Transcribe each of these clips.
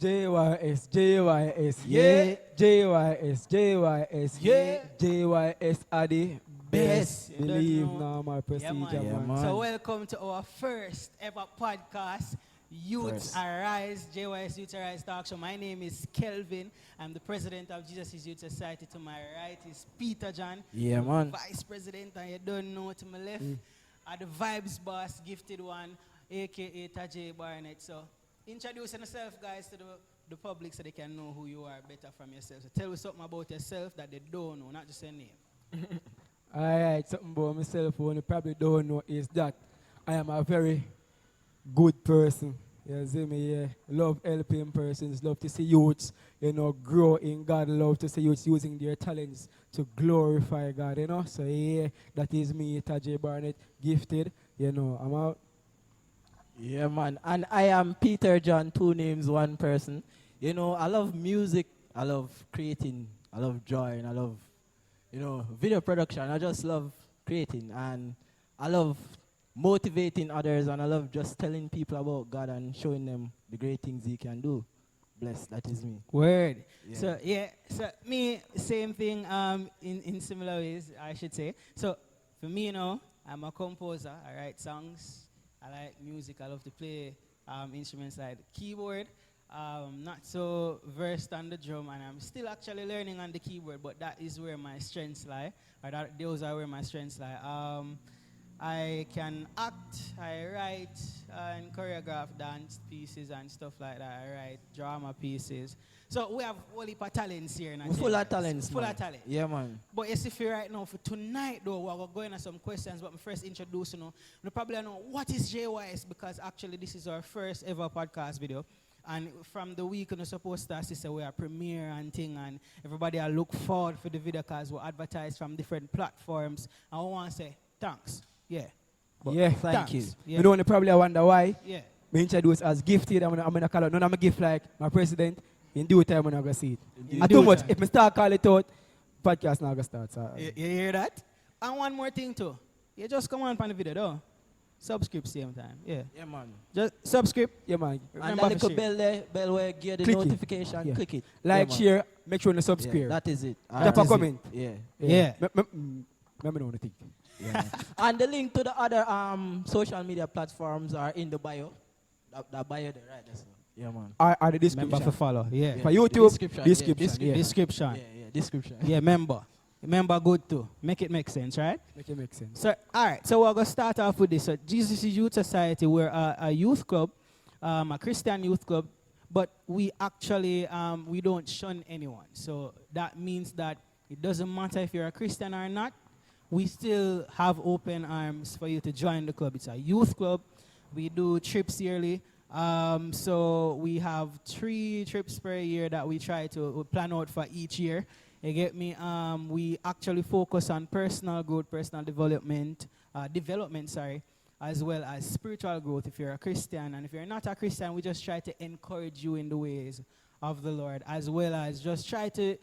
JYS, JYS, Yeah. JYS, JYS, Yeah. JYS are the best. You don't Believe know. normal procedure, Yeah, man. man. So welcome to our first ever podcast, Youths First. Arise, JYS Youth Arise Talk Show. My name is Kelvin. I'm the president of Jesus' Youth Society. To my right is Peter John. Yeah, man. Vice president, and you don't know to my left are the Vibes Boss, Gifted One, aka Tajay Barnett. So introduce yourself, guys, to the public so they can know who you are better from yourself. So tell us something about yourself that they don't know, not just your name. Alright, something about myself who you probably don't know is that I am a very good person. You see me, yeah. Love helping persons, love to see youths, grow in God, love to see youths using their talents to glorify God, So yeah, that is me, Tajay Barnett, gifted, I'm out. Yeah, man. And I am Peter John, two names, one person. I love music, I love creating, I love joy, and I love, video production. I just love creating, and I love motivating others, and I love just telling people about God and showing them the great things He can do. Bless, that is me. Word. Yeah. So me, same thing in similar ways, I should say. So for me, I'm a composer. I write songs. I like music. I love to play instruments like keyboard. Not so versed on the drum, and I'm still actually learning on the keyboard, but that is where my strengths lie. Those are where my strengths lie. I can act, I write and choreograph dance pieces and stuff like that. I write drama pieces. So we have a whole heap of talents here. We're full of talents, Full man. of talent. Yeah, man. But you see, for right now, for tonight, though, we're going to some questions. But me first introduce, you probably know what is JYS, because actually this is our first ever podcast video. And from the week, supposed to say we are premiere and thing, and everybody will look forward for the video because we advertise from different platforms. And I want to say thanks. Yeah. But Yeah, thank you. Yeah. You know, you probably wonder why. Yeah. Me introduce as gifted, I'm gonna call it. None of my gift like my president. In due time, I'm gonna see it. In I due too much. time. If I start call it out, podcast now gonna start. So, You hear that? And one more thing too. You just come on the video though. Subscribe same time. Yeah. Yeah, man. Just subscribe. yeah, man. And Remember that to little share. bell there, bell where get the Click it. notification, Yeah. click it. Like, Yeah, man. share, make sure you Yeah, subscribe. that is it. Drop That a is it. comment. Yeah. Yeah. Let me know what you think. Yeah. And the link to the other social media platforms are in the bio. That bio there, right? That's yeah, man. Are the description. Remember to follow. Yeah. For The YouTube, description, description. yeah. Description. Yeah, description. Yeah, remember good too. Make it make sense, right? Make it make sense. So, all right. So we're gonna start off with this. So, Jesus Youth Society, we're a youth club, a Christian youth club, but we actually we don't shun anyone. So that means that it doesn't matter if you're a Christian or not. We still have open arms for you to join the club. It's a youth club. We do trips yearly. So we have 3 trips per year that we try to plan out for each year. You get me? We actually focus on personal growth, personal development, as well as spiritual growth if you're a Christian. And if you're not a Christian, we just try to encourage you in the ways of the Lord, as well as just try to,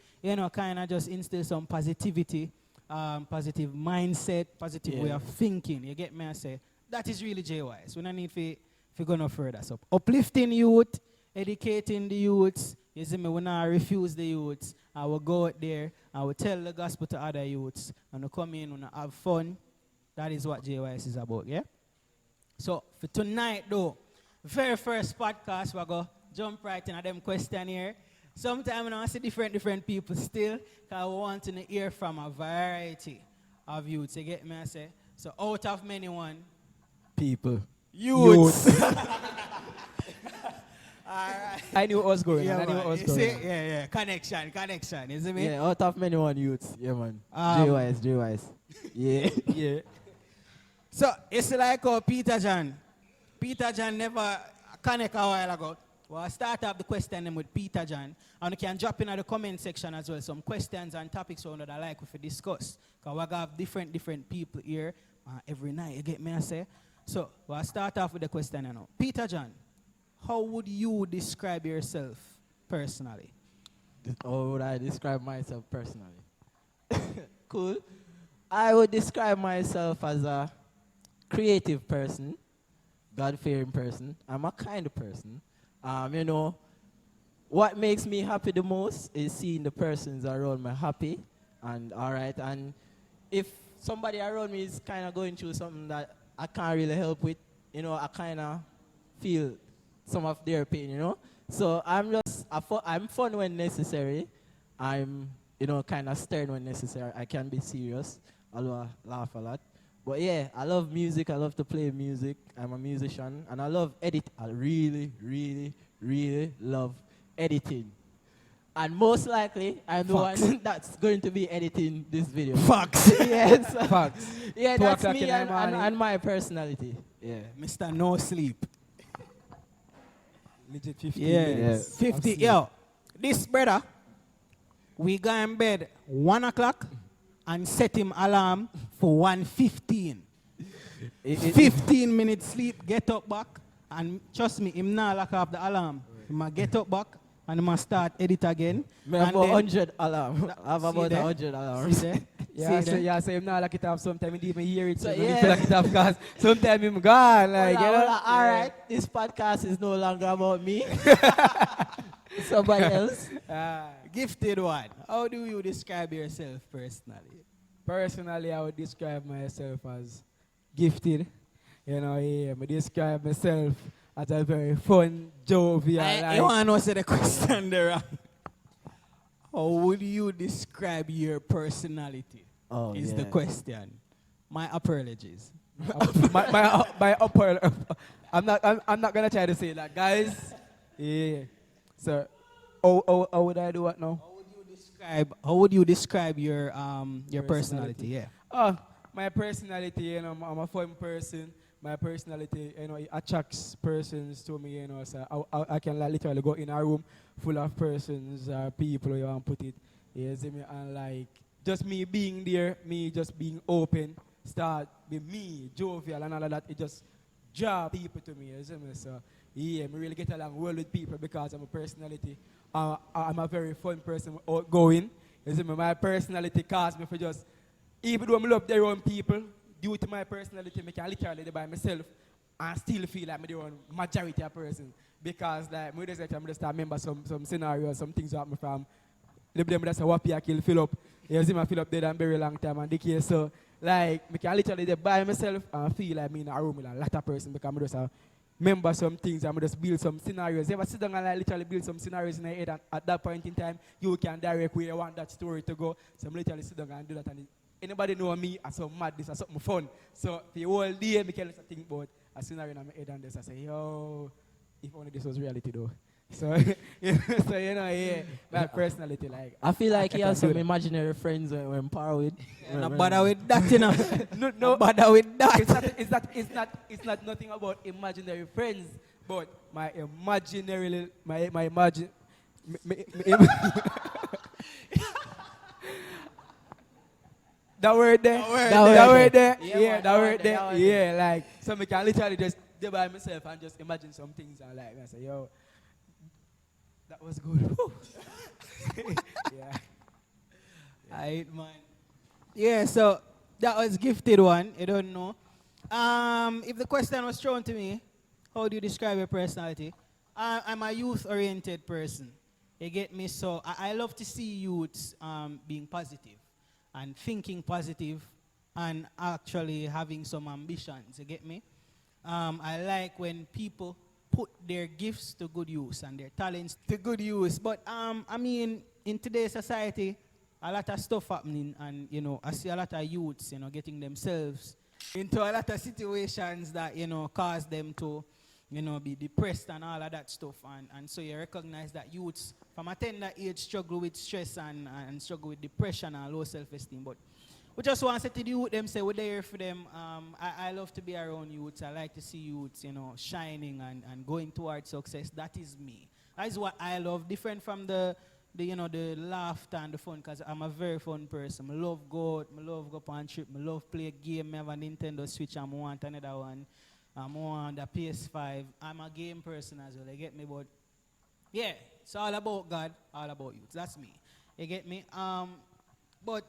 kind of just instill some positivity, positive mindset, positive way of thinking. You get me? I say, that is really JYS. We don't need to go no further. So uplifting youth, educating the youths. You see me, we not refuse the youths. I will go out there, I will tell the gospel to other youths, and we come in and have fun. That is what JYS is about, yeah? So for tonight though, very first podcast, we're going to jump right in at them question here. Sometimes I see different people still, because we want to hear from a variety of youths. You get me, I say? So out of many one, People. youths. All right. I knew what was going Yeah, on. I knew man. what was You going see? on. Yeah. Connection. You see me? Yeah, out of many one youths. Yeah, man. JYS. Yeah. Yeah. So it's like Peter John never connect a while ago. Well, I start up the question them with Peter John, and you can drop in the comment section as well some questions and topics that I like we discuss. Because we have different people here every night. You get me? I say. So we'll start off with the question now. Peter John, how would you describe yourself personally? How would I describe myself personally? Cool. I would describe myself as a creative person, God-fearing person. I'm a kind person. what makes me happy the most is seeing the persons around me happy and all right. And if somebody around me is kind of going through something that I can't really help with, I kind of feel some of their pain, So I'm fun when necessary. I'm, kind of stern when necessary. I can be serious, although I laugh a lot. But yeah, I love music. I love to play music. I'm a musician, and I love edit. I really, really, really love editing. And most likely, I'm the one that's going to be editing this video. Facts. Yes. Facts. Yeah, 2 that's o'clock me in the and, and, morning. and my personality. Yeah. Mr. No Sleep. Legit 15 Yeah. minutes. 50. of sleep. Yo, this brother, we go in bed 1 o'clock and set him alarm for 1:15. 15 minutes sleep, get up back, and trust me, him not lock off the alarm. He might get up back and he must start edit again. I have And about then- 100 alarm. I have See about there? 100 alarms. See there? Yeah, See so there? yeah, so him not like it off sometimes he didn't even hear it. So, So yeah. yeah, like it off because sometimes him gone. Like, All right, this podcast is no longer about me. Somebody else. Gifted one. How do you describe yourself personally? Personally, I would describe myself as gifted. I describe myself as a very fun, jovial. I want to know say the question there. How would you describe your personality? Oh, is yeah. the question. My apologies. my upper. I'm not gonna try to say that, guys. Yeah. So, how would I do what now? How would you describe your personality? Personality. Yeah. Oh, my personality, I'm a fun person. My personality, it attracts persons to me, so I can like, literally go in a room full of persons, people, you want to put it, you see me, and like, just me being there, me just being open, start with me, jovial and all of that, it just draw people to me, you see me, so yeah, I really get along well with people because I'm a personality. I'm a very fun person, outgoing, you see me, my personality causes me for just, even though I love their own people, due to my personality, I can literally do by myself and still feel like I'm the one majority of person. Because like I just remember some scenarios, some things that happen from them that's a wappy I kill fill up. You see me fill up dead and very long time and decay. So like I can literally do by myself and feel like I'm in a room with a lot of person because I just remember some things and I just build some scenarios. You ever sit down and like, literally build some scenarios in your head and at that point in time you can direct where you want that story to go. So I literally sit down and do that and anybody know me as some madness or something fun. So the whole day I can just think about a scenario in my head and this I say, yo, if only this was reality though. So, so yeah, my personality like. I feel like he I has can do some that. imaginary friends when par with. Not bother with that, you know. No, Not bother with that. it's not nothing about imaginary friends, but my imaginary, my imagine. That word there, that word there, yeah, that word there, yeah, like, so I can literally just do by myself and just imagine some things and like, I say, yo, that was good. Yeah. Aight, man. Yeah, so that was gifted one. I don't know. If the question was thrown to me, how do you describe your personality? I'm a youth-oriented person. You get me? So I love to see youths being positive and thinking positive and actually having some ambitions. You get me? I like when people put their gifts to good use and their talents to good use. But I mean, in today's society, a lot of stuff happening, and I see a lot of youths, getting themselves into a lot of situations that cause them to, be depressed and all of that stuff. And so you recognize that youths from a tender age struggle with stress and struggle with depression and low self-esteem. But we just want to say to the youth them, say we're there for them. I love to be around youths. I like to see youths, shining and going towards success. That is me. That is what I love. Different from the laughter and the fun, because I'm a very fun person. I love go out, I love go on trip, I love play a game. I have a Nintendo Switch and I want another one. I want the PS5. I'm a game person as well, you get me? But yeah, it's all about God, all about you. That's me. You get me? But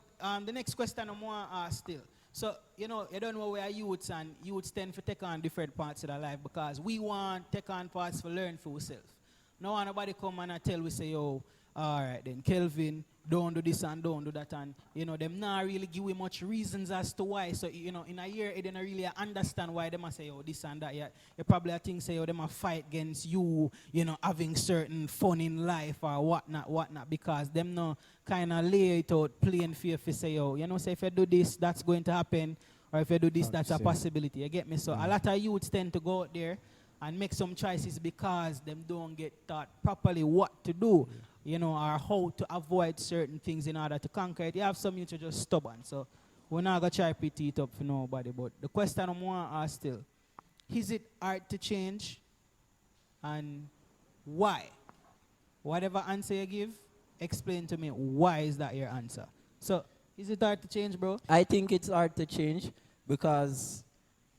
the next question I want to ask still. So, you don't know where youths and youths tend to take on different parts of their life because we want to take on parts for learn for ourselves. No one nobody come and I tell we say, yo, all right then, Kelvin, don't do this and don't do that. And, you know, them not really give we much reasons as to why. So, you know, in a year, they don't really understand why them a say, oh, this and that. Yeah, you probably think say, oh, them a fight against you, you know, having certain fun in life or whatnot, because them no kind of lay it out plain fear for say, oh, you know, say if you do this, that's going to happen. Or if you do this, that's a possibility. You get me? So a lot of youths tend to go out there and make some choices because them don't get taught properly what to do, you know, or how to avoid certain things in order to conquer it. You have some youth who just stubborn. So we're not going to try to put it up for nobody. But the question I'm want to ask still, is it hard to change? And why? Whatever answer you give, explain to me why is that your answer. So is it hard to change, bro? I think it's hard to change because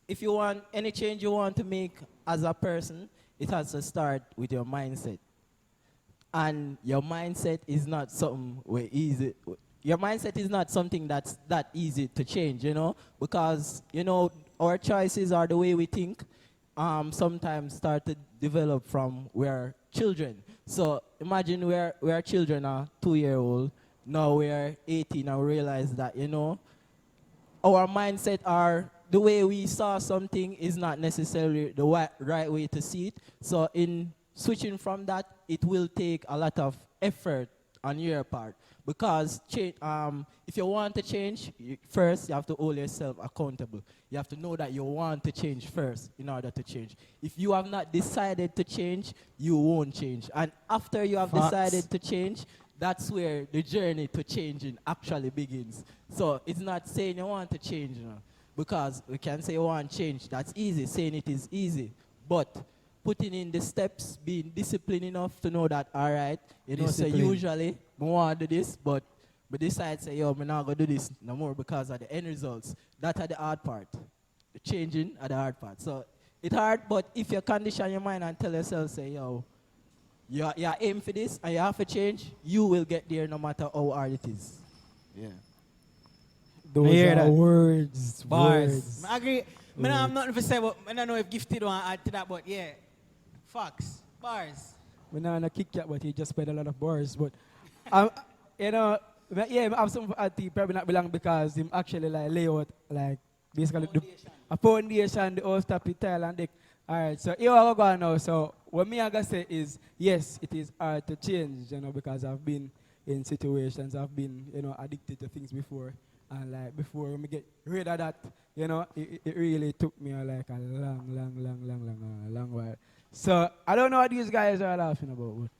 if you want any change you want to make as a person, it has to start with your mindset. And your mindset is not something where easy. Your mindset is not something that's that easy to change, you know, because, you know, our choices are the way we think. Sometimes start to develop from we're children. So imagine we're children, a 2-year-old. Now we're 18 and we realize that, you know, our mindset are the way we saw something is not necessarily the right way to see it. So in switching from that, it will take a lot of effort on your part. Because if you want to change, first you have to hold yourself accountable. You have to know that you want to change first in order to change. If you have not decided to change, you won't change. And after you have decided to change, that's where the journey to changing actually begins. So it's not saying you want to change, you know, because we can say you want to change. That's easy. Saying it is easy. But putting in the steps, being disciplined enough to know that, all right, you know, so usually I want to do this, but decide say, yo, I'm not going to do this no more because of the end results. That's the hard part. The changing are the hard part. So it's hard, but if you condition your mind and tell yourself, say, yo, you aim for this and you have to change, you will get there no matter how hard it is. Yeah. Those hear are that. words. Bars. Words. I agree. I have nothing to say, but I don't know if Gifted want to add to that, but yeah. Facts. Bars. I'm not a kick cat, but he just spread a lot of bars. But, you know, yeah, I have some at the probably not belong because him actually like lay out like basically a foundation, the whole stuff, the tile and deck. All right, so here I go now. So what me I gotta say is, yes, it is hard to change, you know, because I've been in situations, I've been, you know, addicted to things before. And like before we get rid of that, you know, it really took me like a long while. So I don't know what these guys are laughing about. But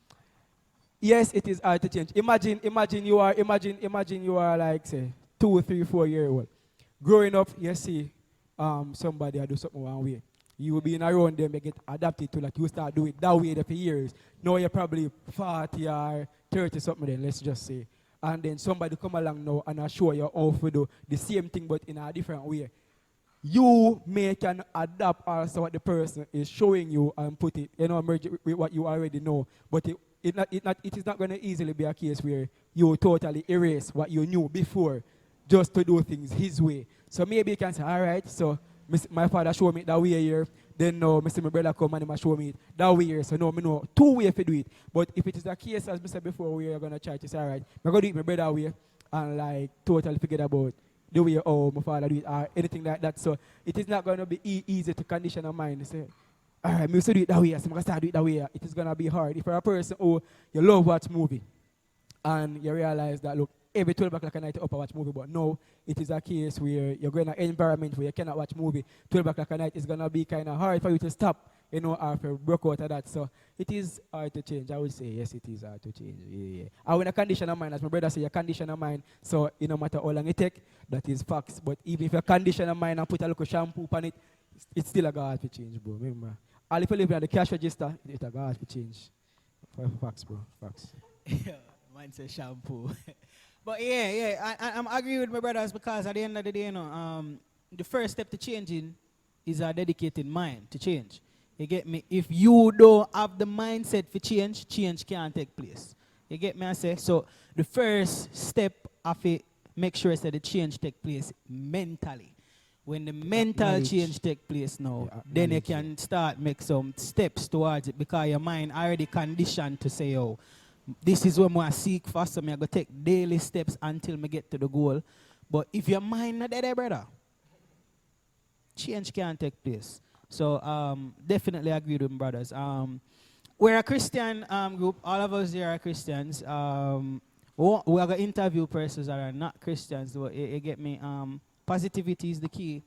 yes, it is hard to change. Imagine you are like say 2, 3, 4 year old. Growing up, you see somebody do something one way. You will be in around them, you get adapted to like you start doing it that way for years. Now you're probably 40 or 30 something then, let's just say. And then somebody come along now and show you how to do the same thing but in a different way. You can adapt also what the person is showing you and put it, you know, merge it with what you already know. But it is not going to easily be a case where you totally erase what you knew before just to do things his way. So maybe you can say, all right, so my father showed me that way here. Then now, my brother come and he show me it that way here. So now I know 2 ways to do it. But if it is the case, as I said before, we are going to try to say, all right, I'm going to do it my brother way and like totally forget about the way my father do it or anything like that. So it is not going to be easy to condition a mind. Say, all right, I'm going to do it that way, so I'm going to start do it that way. It is going to be hard. If you're a person who you love watch movie and you realize that, look, every 12 o'clock at night you up and watch movie, but no, it is a case where you're going to an environment where you cannot watch movie 12 o'clock at night. It's going to be kind of hard for you to stop, you know, after broke out of that. So it is hard to change. I would say, yes, it is hard to change. Yeah. I want a condition of mind, as my brother say, a condition of mind. So it no matter how long it take, that is facts. But even if you condition of mind and put a little shampoo on it, it's still a hard to change, bro. Remember, all if you live in the cash register, it's a hard to change. Facts, bro. Facts. Yeah, mine says shampoo. But yeah, I'm agree with my brothers because at the end of the day, you know, the first step to changing is a dedicated mind to change. You get me? If you don't have the mindset for change, change can't take place. You get me? I say so. The first step of it, make sure that the change take place mentally. When the mental Knowledge. change take place now, Yeah, then you knowledge, yeah. can start make some steps towards it because your mind already conditioned to say, oh, this is what I seek for, so I'm going to take daily steps until I get to the goal. But if your mind not there, brother, change can't take place. So definitely agree with them, brothers. We're a Christian group. All of us here are Christians. We are going to interview persons that are not Christians. So you get me? Positivity is the key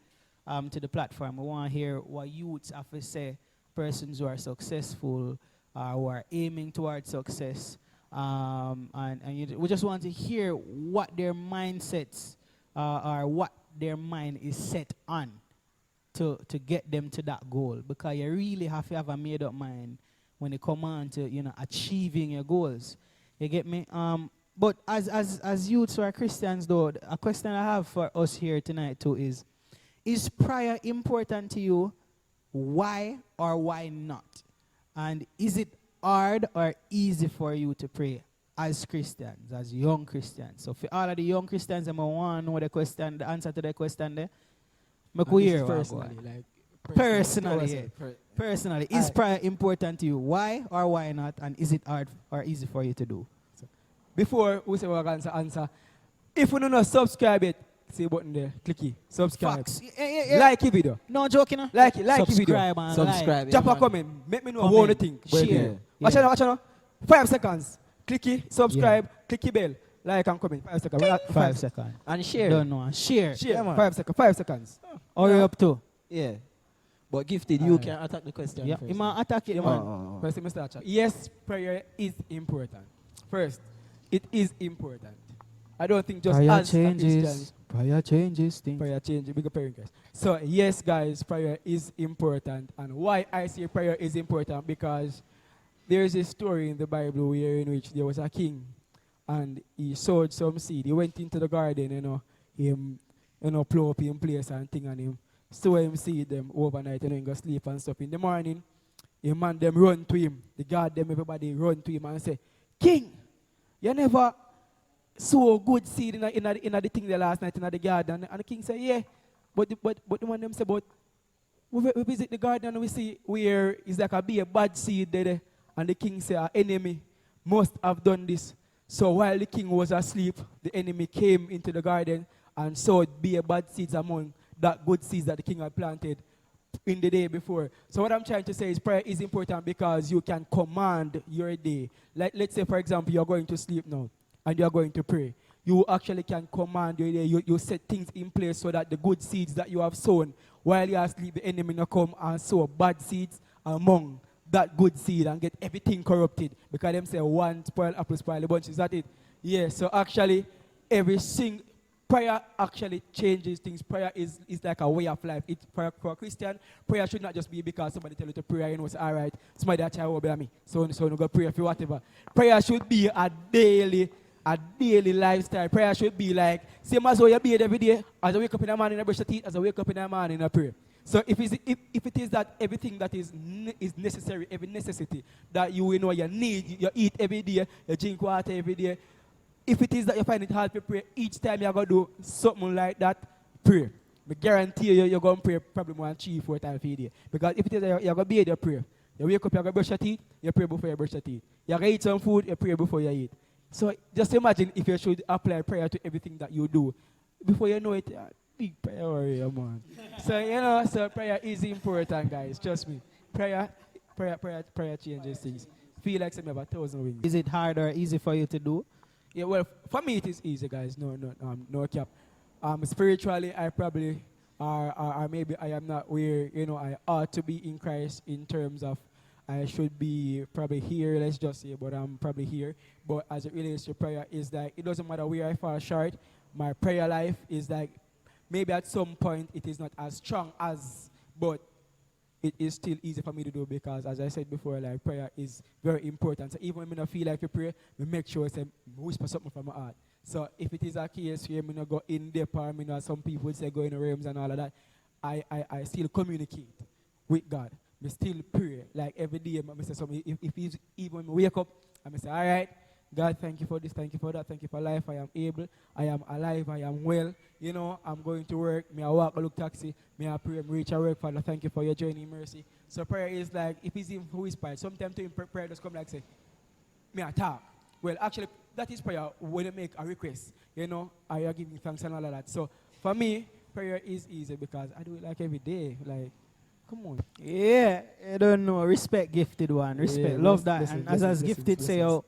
to the platform. We want to hear what youths have to say, persons who are successful, who are aiming towards success. We just want to hear what their mindsets or what their mind is set on to get them to that goal. Because you really have to have a made up mind when it comes on to achieving your goals. You get me? But as youths or Christians though, a question I have for us here tonight too is prayer important to you? Why or why not? And is it hard or easy for you to pray as Christians, as young Christians? So for all of the young Christians, I want to know the answer to the question there. Make we hear what go on. Personally, personally, is prayer important to you? Why or why not? And is it hard or easy for you to do? Before we say we're going to answer, if you don't know subscribe it, see button there, click it, subscribe. Facts. Yeah. Like the video. No joking. Huh? Like the video. Subscribe and Subscribe. like. Drop a man. comment. Make me know Comment, what you think. share. Yeah. Watch Yeah. out. 5 seconds. Click it, subscribe, click the bell. Like and comment. 5 seconds. 5 seconds. And share. Don't know. Share. Share. Yeah, man. 5 seconds. 5 seconds. Or you up to? Yeah. But gifted, you can attack the question Yeah. first. You might attack it, Yeah, man. Oh. First, Mr. Acha. Yes, prayer is important. First, it is important. I don't think just Prayer as a Christian, changes. Prayer changes things. prayer change, bigger prayer guys. So yes, guys, prayer is important. And why I say prayer is important, because there is a story in the Bible where in which there was a king and he sowed some seed. He went into the garden, him, plow up in place and thing, and him sow him seed them overnight, he go sleep and stuff. In the morning, him and them run to him. The guard them, everybody run to him and say, King, you never sow good seed in the thing the last night in the garden. And the king said, yeah. But the one them say, but we visit the garden and we see where it's like a bad seed there. And the king said, our enemy must have done this. So while the king was asleep, the enemy came into the garden and sowed bad seeds among that good seeds that the king had planted in the day before. So what I'm trying to say is prayer is important because you can command your day. Like let's say, for example, you're going to sleep now and you're going to pray. You actually can command your day. You set things in place so that the good seeds that you have sown while you're asleep, the enemy will come and sow bad seeds among that good seed and get everything corrupted. Because them say one spoiled apple spoil the bunch. Is that it? Yeah, so actually prayer actually changes things. Prayer is like a way of life. For a Christian, prayer should not just be because somebody tell you to pray, say, all right, somebody that try to me. So you go pray for whatever. Prayer should be a daily lifestyle. Prayer should be like, same as how you bathe every day, as I wake up in the morning, I brush the teeth, as I wake up in the morning, I pray. So if it is that everything that is necessary, every necessity that you need, you eat every day, you drink water every day, if it is that you find it hard to pray, each time you're going to do something like that, pray. I guarantee you're going to pray probably more than 3-4 times a day. Because if it is that you're going to be there, pray. You wake up, you're going to brush your teeth, you pray before you brush your teeth. You're going to eat some food, you pray before you eat. So just imagine if you should apply prayer to everything that you do. Before you know it, big prayer warrior, man. So prayer is important, guys. Trust me. Prayer changes things. Feel like some have 1,000 wings. Is it hard or easy for you to do? Yeah, well, for me it is easy, guys. No cap. Spiritually, I probably, or maybe I am not where I ought to be in Christ in terms of I should be probably here. Let's just say, but I'm probably here. But as it relates to prayer, is like it doesn't matter where I fall short. My prayer life is like maybe at some point it is not as strong as, but it is still easy for me to do because, as I said before, like prayer is very important. So even when I don't feel like to pray, I make sure I whisper something from my heart. So if it is a case where I not go in depth, or some people say go in the realms and all of that, I still communicate with God. I still pray like every day. I say something. If even when I wake up, I say, all right, God, thank you for this, thank you for that, thank you for life. I am able, I am alive, I am well. You know, I'm going to work. Me I walk, I look taxi. Me I pray, me reach a work. Father, thank you for your journey, mercy. So prayer is like, if it's him who is prayer, sometimes to him prayer just come like say, me I talk. Well, actually, that is prayer when you make a request. You know, I are giving thanks and all of that. So for me, prayer is easy because I do it like every day. Like, come on. Yeah, I don't know. Respect, gifted one. Respect. Yeah, Love that. blessings, And blessings, as gifted say, blessings. oh,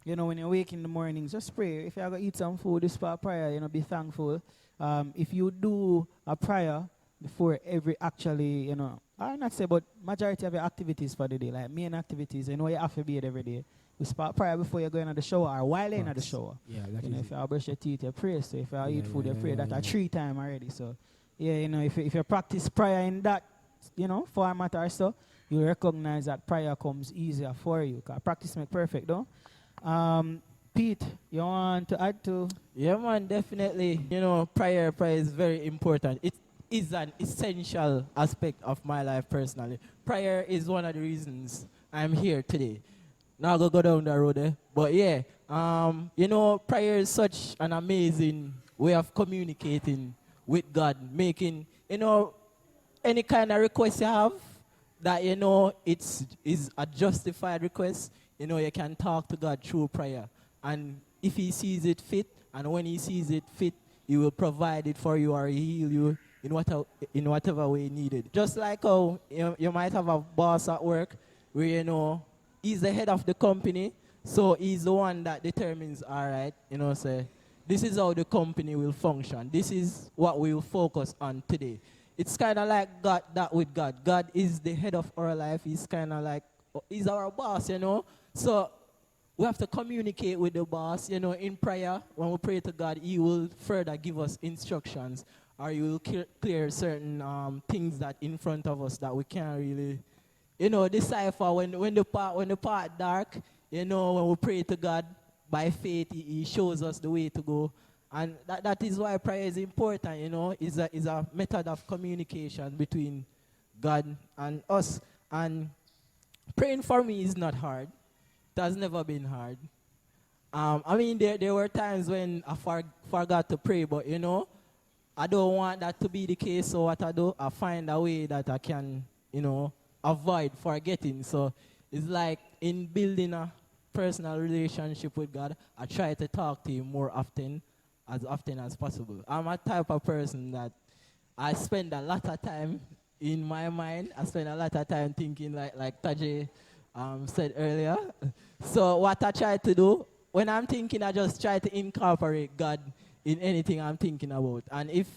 you know, when you wake in the morning, just pray. If you're going to eat some food, this part of prayer, you know, be thankful. If you do a prayer before every actually, you know, I not say, but majority of your activities for the day, like main activities, you know, you have to be it every day. You start prayer before you go into the shower or while you're in the Facts. shower. Yeah, that You know, is if you brush your teeth, you pray. So if you Yeah, eat food, yeah, you pray. yeah, That yeah, are yeah. 3 times already. So, yeah, you know, if you practice prayer in that, you know, format or so, you recognize that prayer comes easier for you. 'Cause practice make perfect, though. Pete, you want to add to? Yeah, man, definitely. You know, prayer is very important. It is an essential aspect of my life personally. Prayer is one of the reasons I'm here today. Now go down the road there. But yeah, you know, prayer is such an amazing way of communicating with God, making, you know, any kind of request you have that you know it's is a justified request, you know, you can talk to God through prayer. And if he sees it fit, and when he sees it fit, he will provide it for you or heal you in whatever way needed. Just like how you might have a boss at work where you know he's the head of the company, so he's the one that determines, all right, you know, say, this is how the company will function. This is what we will focus on today. It's kind of like God, that with God. God is the head of our life. He's kind of like, he's our boss, you know. So we have to communicate with the boss, you know, in prayer. When we pray to God, he will further give us instructions, or he will clear certain things that in front of us that we can't really, you know, decipher. When the part dark, you know, when we pray to God by faith, he shows us the way to go. And that is why prayer is important, you know. Is a method of communication between God and us. And praying for me is not hard. It has never been hard. I mean, there were times when I forgot to pray, but, you know, I don't want that to be the case. So what I do, I find a way that I can, you know, avoid forgetting. So it's like in building a personal relationship with God, I try to talk to him more often as possible. I'm a type of person that I spend a lot of time in my mind. I spend a lot of time thinking like Tajay said earlier. So what I try to do, when I'm thinking, I just try to incorporate God in anything I'm thinking about. And if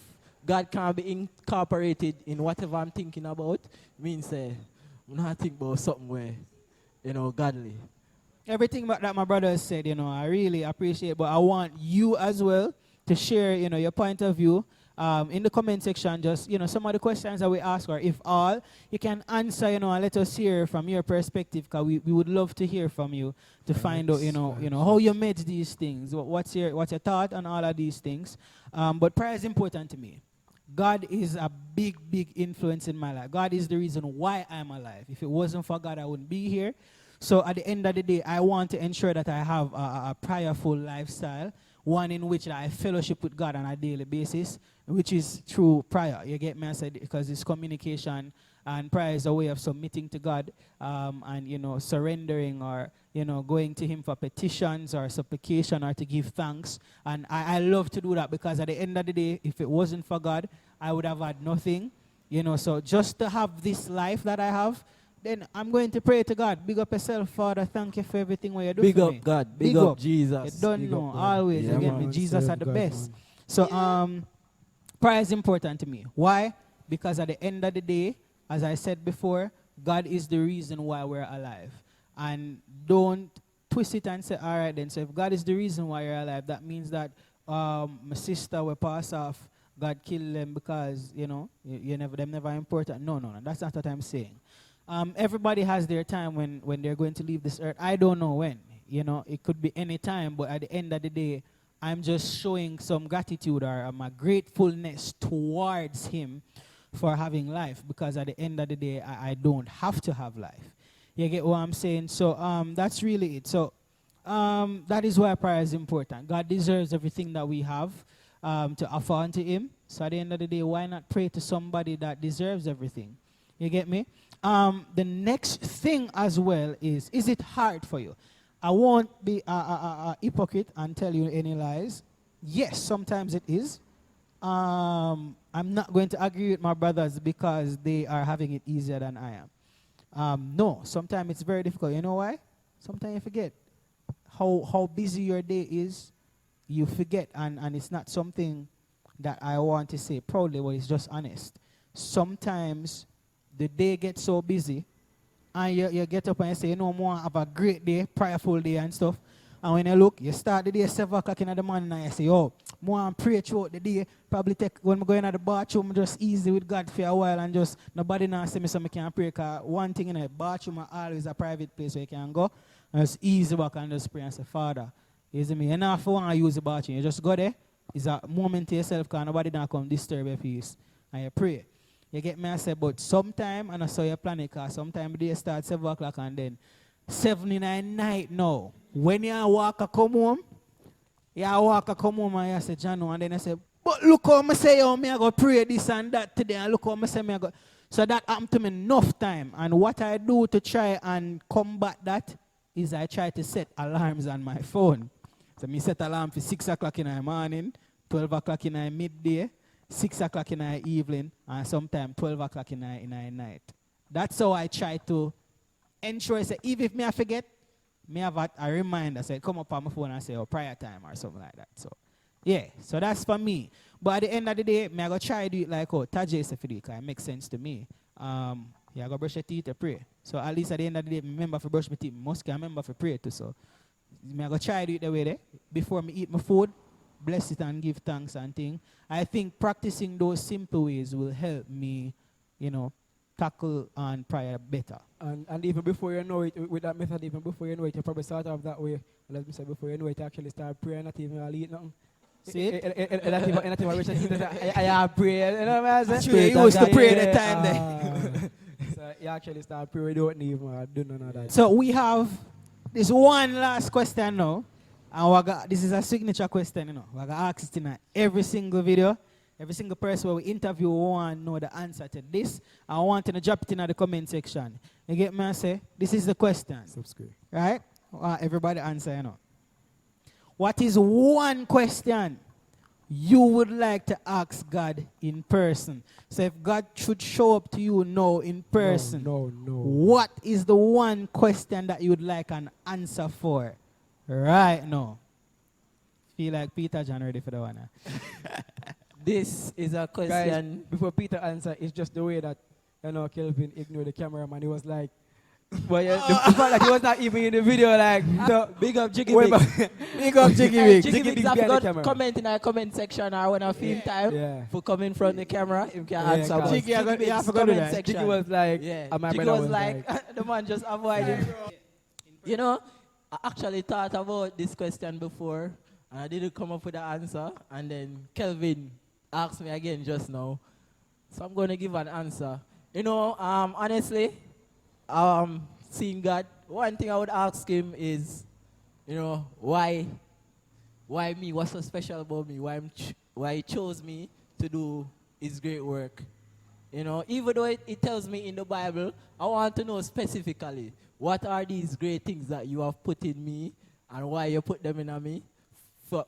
God can be incorporated in whatever I'm thinking about, means I'm not thinking about something where, you know, godly. Everything that my brother has said, you know, I really appreciate, but I want you as well to share, you know, your point of view in the comment section. Just, you know, some of the questions that we ask, or if all, you can answer, you know, and let us hear from your perspective, because we would love to hear from you to find out, you know, how you met these things. What's your thought on all of these things? But prayer is important to me. God is a big, big influence in my life. God is the reason why I'm alive. If it wasn't for God, I wouldn't be here. So at the end of the day, I want to ensure that I have a prayerful lifestyle, one in which I fellowship with God on a daily basis, which is through prayer. You get me? I said, because it's communication, and prayer is a way of submitting to God, and, you know, surrendering, or, you know, going to him for petitions or supplication or to give thanks. And I love to do that, because at the end of the day, if it wasn't for God, I would have had nothing. You know, so just to have this life that I have, then I'm going to pray to God. Big up yourself, Father. Thank you for everything what you do Big for up me. God. Big up Jesus. You don't Big know. up God. Always. Yeah, You get man. me? Jesus Serve are the God, best. man. So prayer is important to me. Why? Because at the end of the day, as I said before, God is the reason why we're alive. And don't twist it and say, all right then. So if God is the reason why you're alive, that means that my sister will pass off, God kill them because, you know, them never important. No. That's not what I'm saying. Everybody has their time when they're going to leave this earth. I don't know when. You know, it could be any time, but at the end of the day, I'm just showing some gratitude, or my gratefulness towards him for having life, because at the end of the day, I don't have to have life. You get what I'm saying? So that's really it. So that is why prayer is important. God deserves everything that we have to offer unto Him. So at the end of the day, why not pray to somebody that deserves everything? You get me? The next thing as well is it hard for you? I won't be a hypocrite and tell you any lies. Yes, sometimes it is. I'm not going to agree with my brothers because they are having it easier than I am. No, sometimes it's very difficult. You know why? Sometimes you forget how busy your day is. You forget, and it's not something that I want to say proudly, but it's just honest. Sometimes the day gets so busy, and you get up and you say, you know, more have a great day, prayerful day and stuff. And when you look, you start the day 7 o'clock in the morning and you say, oh, more and pray throughout the day. Probably take, when I go in the bathroom, just easy with God for a while and just nobody now say me so I can pray. Because one thing in the bathroom is always a private place where you can go. And it's easy back and just pray and say, Father, you see me? You don't have to want to use the bathroom. You just go there. It's a moment to yourself because nobody now come disturb your peace. And you pray. You get me? I say, but sometime, and I saw you plan it, because sometime the day start 7 o'clock and then 7 in the night now. When you walk a come home, and you say, Jano, and then I say, but look how I say, oh, me I go pray this and that today, and look how I say, me I go. So that happened to me enough time. And what I do to try and combat that is I try to set alarms on my phone. So me set alarm for 6 o'clock in the morning, 12 o'clock in the midday, 6 o'clock in the evening, and sometimes 12 o'clock in the night. That's how I try to ensure, say, even if me I forget, me have a reminder, say, come up on my phone and say, oh, prayer time or something like that. So, yeah, so that's for me. But at the end of the day, me I go try to do it like, oh, Tajay said for because it makes sense to me. Yeah, I go brush your teeth to pray. So at least at the end of the day, remember to brush my teeth. Must remember to pray too. So, me I go try to do it the way there. Before me eat my food, bless it and give thanks and things. I think practicing those simple ways will help me, you know, tackle and prayer better. And even before you know it, with that method, even before you know it, you probably start off that way. Let me say, before you know it, you actually start praying, not even really eat nothing. See it? Anything I wish I have prayer, you know what I'm saying? Actually, you used to pray the time there. So you actually start praying, you don't even do none of that. So we have this one last question now. And this is a signature question, you know. We're going to ask it in every single video. Every single person we interview want to know the answer to this. I want to drop it in the comment section. You get me? I say, this is the question. Subscribe. Right? Everybody answer, you know. What is one question you would like to ask God in person? So if God should show up to you now in person, No. what is the one question that you would like an answer for right now? Feel like Peter John ready for the one. This is a Guys, question. before Peter answer, it's just the way that, you know, Kelvin ignored the cameraman. He was like, well, yeah, the fact that he was not even in the video, like, so, Big up Jiggy way Big. back- big up Jiggy Big. Jiggy Big have behind the got camera. comment in our comment section or when I film time Yeah. for coming from the camera. If you can Yeah, answer. guys. but Jiggy, I got- Big's yeah, I forgot comment that. section. Jiggy was like, Yeah. and my Jiggy brother was like, the man just avoided. You know, I actually thought about this question before and I didn't come up with the answer. And then Kelvin asked me again just now. So I'm going to give an answer. You know, honestly, seeing God, one thing I would ask him is, you know, why me? What's so special about me? Why he chose me to do his great work? You know, even though it tells me in the Bible, I want to know specifically what are these great things that you have put in me and why you put them in me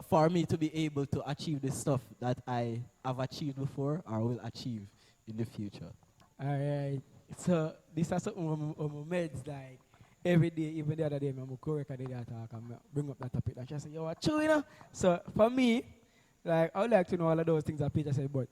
for me to be able to achieve the stuff that I have achieved before or will achieve in the future. all right. So this is something on my meds, like, every day, even the other day, I'm going to record the talk and bring up that topic. Like, I say, yo, what true, you know? So for me, like, I would like to know all of those things that Peter said, but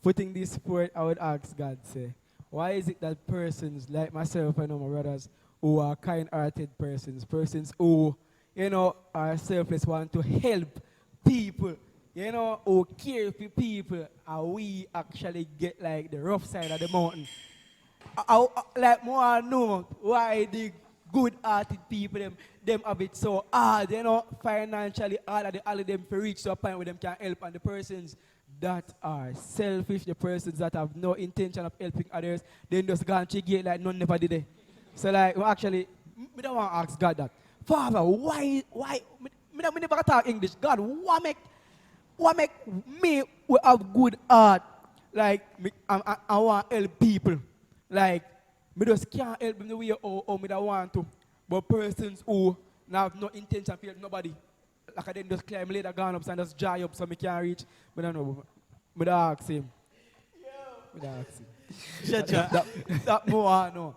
putting this forward, I would ask God, say, why is it that persons like myself and my brothers who are kind-hearted persons who, you know, are selfless, want to help people, you know, who care for people, and we actually get like the rough side of the mountain. Like more know why the good-hearted people them have it so hard, you know, financially all of them for reach to a point where them can help, and the persons that are selfish, the persons that have no intention of helping others, then just go and check it like none never did it. So like, well, actually, we don't want to ask God that. Father, why, me never talk English. God, what make me will have good heart? Like, I want to help people. Like, me just can't help them the way or me that want to. But persons who have no intention to help nobody, like I then just climb later, gone up and just dry up so me can't reach. Me don't know. Me don't ask him. Me don't ask him. Jaja. That more I know.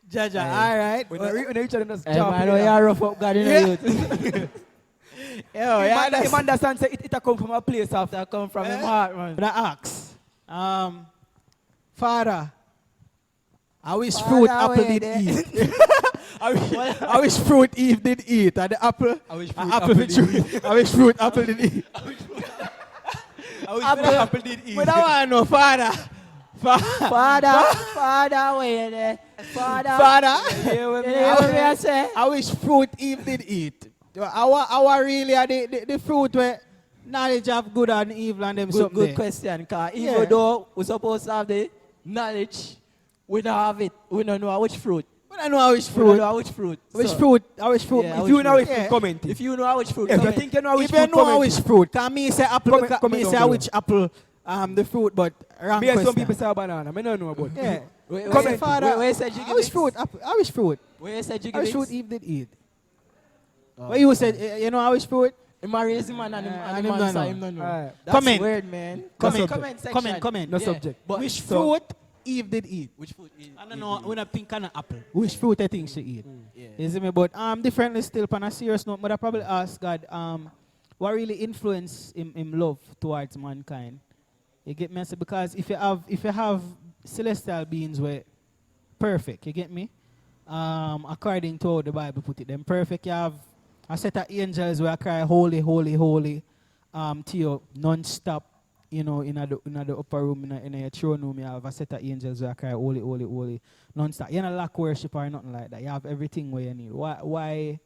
Jaja, all right. When I reach and just Hey, jump man, in there. you're rough up God in the youth. Yo, yeah, Him understand say it come from a place of that come from him heart, man. But I ask, Father, I wish fruit apple did eat. I wish fruit Eve did eat. And the apple, I wish apple did eat. I wish fruit apple did eat. I wish apple did eat. But I want to know, Father. Father, wait there. Father. I wish fruit Eve did eat. Our really are the fruit where knowledge of good and evil and them something. Good question, because even though we're supposed to have the knowledge, we don't have it. We don't know which fruit. We don't know which We fruit. don't know which fruit. Which So, fruit? Which fruit? Yeah, If you know fruit, which fruit, comment it. If you know which fruit, If you comment. think you know which If you fruit, know comment which it. fruit, can me say apple, Comment me down say below. which apple, the fruit, but wrong Me and question. some people say banana. I don't know about. Yeah. Comment. Father, Where said you I give wish it? fruit, apple, I wish fruit. Where said you I wish give fruit it? Eve did eat. Oh. What you said, you know I wish fruit? Him a raise him and him and man him say no him no know. Alright. That's Comment. weird, man. No Comment subject. section. Comment. No Yeah. subject. But Which so- fruit Eve did eat? Which fruit? I don't know, when I think of an apple. Which fruit I think she eat? Yeah. You see me? But differently still, on a serious note, but I probably ask God, what really influenced him love towards mankind? You get me? I say, because if you have celestial beings where perfect, you get me? According to how the Bible put it, them perfect. You have a set of angels where I cry holy, holy, holy, to you non-stop. You know, in the upper room, in your throne room, you have a set of angels where I cry holy, holy, holy, non-stop. You don't lack worship or nothing like that. You have everything where you need. Why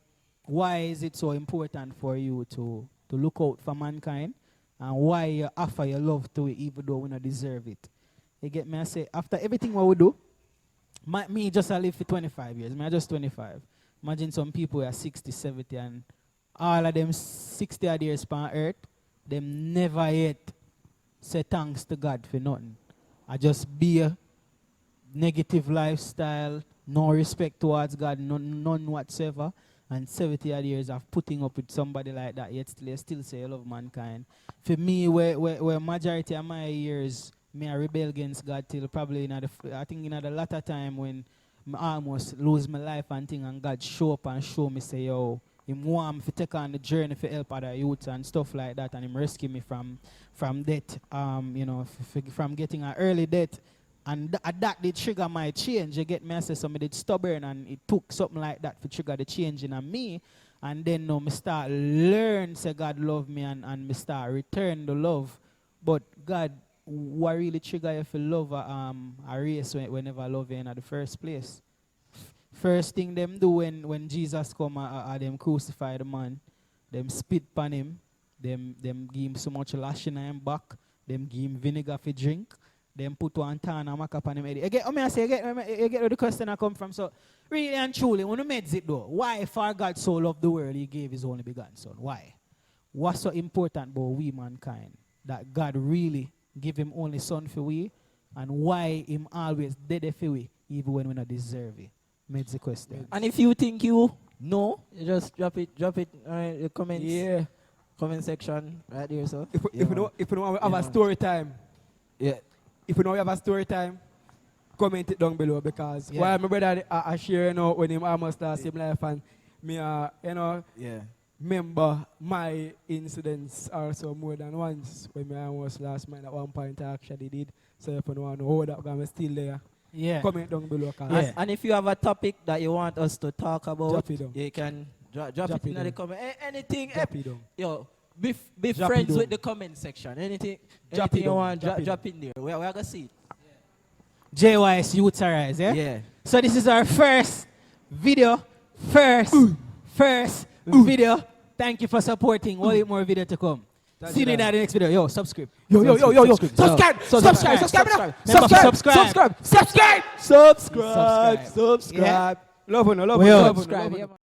is it so important for you to look out for mankind? And why you offer your love to it even though we don't deserve it? You get me? I say, after everything what we do, me just I live for 25 years. I just 25. Imagine some people are 60, 70, and all of them 60 odd years on earth, them never yet say thanks to God for nothing. I just be a negative lifestyle, no respect towards God, none whatsoever. And 70 odd years of putting up with somebody like that, yet still say I love mankind. For me, where majority of my years, me I rebel against God till probably I think in the latter time when I almost lose my life and thing, and God show up and show me say, yo, him want me to take on the journey for help other youths and stuff like that, and him rescue me from death, from getting an early death. And that did trigger my change. You get me? I say somebody did stubborn, and it took something like that to trigger the change in me. And then me start learn say God love me, and me start return the love. But God, what really trigger you for love a race whenever I love you in the first place? First thing them do when Jesus come them crucify the man, them spit on him, them give him so much lashing on him back, them give him vinegar for drink, them put one tan and make up on him head. You get where the question I come from. So really and truly, when you made it though, why for God so loved the world he gave his only begotten son? Why? What's so important about we mankind? That God really give him only son for we, and why him always dead for we, even when we not deserve it? Made the question. And if you think you know, you just drop it in the comments. Yeah. Comment section right there, so. If you know we have a story time, Yeah. if you know we have a story time, comment it down below, because while my brother I share, when him almost lost his life, and me Yeah. remember my incidents also more than once when I almost lost mine at one point. I actually did. So if you want to hold up, I'm still there. Yeah. Comment down below. Yeah. And if you have a topic that you want us to talk about, Drop it down. you can drop Drop it it in the down. comment. Anything. Drop it down. Yo, be Drop friends it down. with the comment section. Anything Drop it you down. want, Drop it drop in there. We're going to see it. JYS Youth Arise, yeah? Yeah. So this is our first video. First video. Thank you for supporting. Only more video to come. See you in the next video. Yo, subscribe. Yo. Subscribe. Subscribe. Love you, love Yeah. you. Subscribe. Yeah, man.